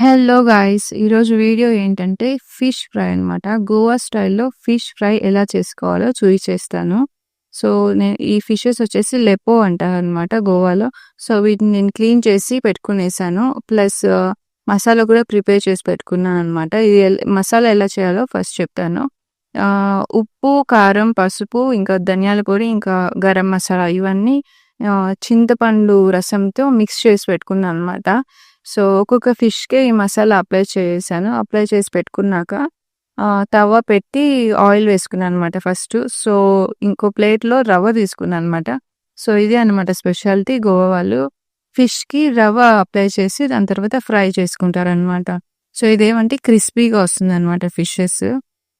Hello guys! ఈరోజు video ఏంటంటే fish fry అనమాట. గోవా స్టైల్‌లో ఫిష్ ఫ్రై ఎలా చేసుకోవాలో చూయిచేస్తాను. సో, ఈ ఫిషెస్ వచ్చేసి లెపో అంటారనమాట గోవాలో. సో, వీటిని నేను క్లీన్ చేసి పెట్టుకునేసాను. ప్లస్ మసాలా కూడా ప్రిపేర్ చేసి పెట్టుకున్నాననమాట. ఇది మసాలా ఎలా చేయాలో ఫస్ట్ చెప్తాను. ఉప్పు, కారం, పసుపు, ఇంకా ధనియాల పొడి, ఇంకా గరం మసాలా ఇవన్నీ చింతపండు రసంతో మిక్స్ చేసి పెట్టుకున్నాననమాట. సో, ఒక్కొక్క ఫిష్‌కే ఈ మసాలా అప్లై చేశాను. అప్లై చేసి పెట్టుకున్నాక తవ పెట్టి ఆయిల్ వేసుకున్నాననమాట ఫస్టు. సో, ఇంకో ప్లేట్‌లో రవ్వ తీసుకున్నాననమాట. సో, ఇదే అనమాట స్పెషాలిటీ గోవా వాళ్ళు. ఫిష్‌కి రవ్వ అప్లై చేసి దాని తర్వాత ఫ్రై చేసుకుంటారనమాట. సో, ఇదేమంటే క్రిస్పీగా వస్తుందనమాట ఫిషెస్.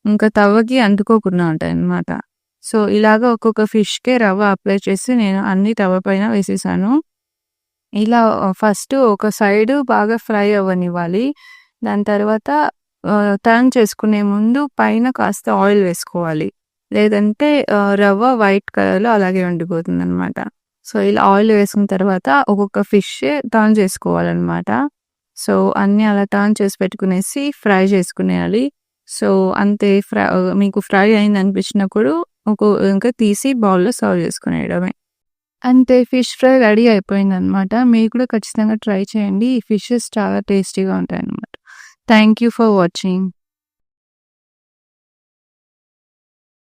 ఇంకా తవకి అంటుకోకుండా ఉంటాయనమాట. సో, ఇలాగ ఒక్కొక్క ఫిష్‌కే రవ్వ అప్లై చేసి నేను అన్నీ తవ పైన వేసేసాను. ఇలా ఫస్ట్ ఒక సైడు బాగా ఫ్రై అవ్వనివ్వాలి. దాని తర్వాత టర్న్ చేసుకునే ముందు పైన కాస్త ఆయిల్ వేసుకోవాలి. లేదంటే రవ్వ వైట్ కలర్‌లో అలాగే ఉండిపోతుందనమాట. సో, ఇలా ఆయిల్ వేసుకున్న తర్వాత ఒక్కొక్క ఫిష్ టర్న్ చేసుకోవాలనమాట. సో, అన్నీ అలా టర్న్ చేసి పెట్టుకునేసి ఫ్రై చేసుకునేయాలి. సో, అంతే మీకు ఫ్రై అయిందనిపించినప్పుడు ఇంకా తీసి బౌల్‌లో సర్వ్ చేసుకునేయడమే. అంతే ఫిష్ ఫ్రై రెడీ అయిపోయిందనమాట. మీరు కూడా ఖచ్చితంగా ట్రై చేయండి. ఈ ఫిషెస్ చాలా టేస్టీగా ఉంటాయన్నమాట. Thank you for watching.